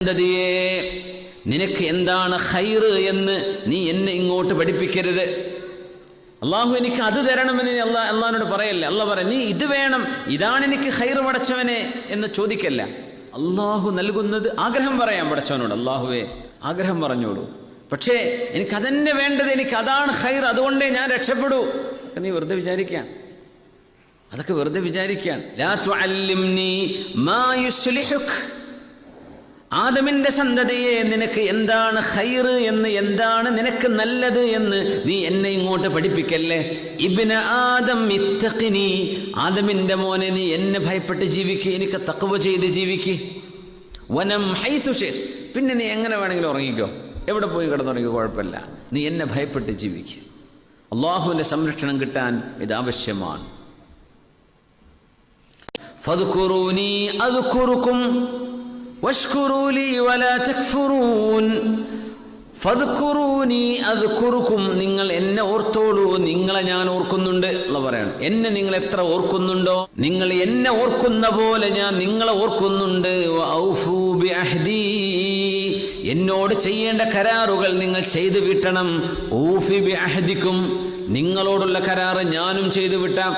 സന്തതിയെ, നിനക്ക് എന്താണ് ഖൈറ് എന്ന് നീ എന്നെ ഇങ്ങോട്ട് പഠിപ്പിക്കരുത്. അള്ളാഹു എനിക്ക് അത് തരണമെന്ന് നീ അള്ളാഹിനോട് പറയല്ലേ. അള്ളാഹ് പറ നീ ഇത് വേണം, ഇതാണ് എനിക്ക് ഖൈറ് പടച്ചവനെ എന്ന് ചോദിക്കല്ല. അള്ളാഹു നൽകുന്നത് ആഗ്രഹം പറയാം പടച്ചവനോട്. അള്ളാഹുവേ ആഗ്രഹം പറഞ്ഞോളൂ, പക്ഷേ എനിക്ക് അതന്നെ വേണ്ടത്, എനിക്ക് അതാണ് ഖൈർ, അതുകൊണ്ടേ ഞാൻ രക്ഷപ്പെടൂ. നീ വെറുതെ വിചാരിക്കാൻ, അതൊക്കെ വെറുതെ വിചാരിക്കാൻ. ലാ തുഅല്ലിംനി മാ യുസ്ലിഹുക്. ആദമിന്റെ സന്തതിയെ, നിനക്ക് എന്താണ് ഖൈറ് എന്ന്, എന്താണ് നിനക്ക് നല്ലത് എന്ന് നീ എന്നെ ഇങ്ങോട്ട് പഠിപ്പിക്കല്ലേ. ഇബ്ന ആദം ഇത്തഖിനി, ആദമിന്റെ മോനെ നീ എന്നെ ഭയപ്പെട്ട് ജീവിക്ക്, എനിക്ക് തഖ്വ ചെയ്ത് ജീവിക്ക്. വനം ഹൈതു ശിഅ്ത, പിന്നെ നീ എങ്ങനെ വേണമെങ്കിലും ഉറങ്ങിക്കോ, എവിടെ പോയി കിടന്നുറങ്ങിക്കോ, കുഴപ്പമില്ല, നീ എന്നെ ഭയപ്പെട്ട് ജീവിക്ക്. അള്ളാഹുവിന്റെ സംരക്ഷണം കിട്ടാൻ ഇത് ആവശ്യമാണ്. ഫദ്കുറൂനി അദ്കുറുകും വഷ്കുറൂ ലീ വലാ തക്ഫുറൂൻ. ഫദ്കുറൂനി അദ്കുറുകും, നിങ്ങൾ എന്നെ ഓർത്തോളൂ, നിങ്ങളെ ഞാൻ ഓർക്കുന്നുണ്ട്. അല്ലാഹു പറയാണ്, എന്നെ നിങ്ങൾ എത്ര ഓർക്കുന്നുണ്ടോ, നിങ്ങൾ എന്നെ ഓർക്കുന്ന പോലെ ഞാൻ നിങ്ങളെ ഓർക്കുന്നുണ്ട്. വഔഫൂ ബിഅഹ്ദി, എന്നോട് ചെയ്യേണ്ട കരാറുകൾ നിങ്ങൾ ചെയ്തു വിട്ടണം. ഊഫി ബിഅഹ്ദിക്കും, നിങ്ങളോടുള്ള കരാറ് ഞാനും ചെയ്തു വിട്ടാം.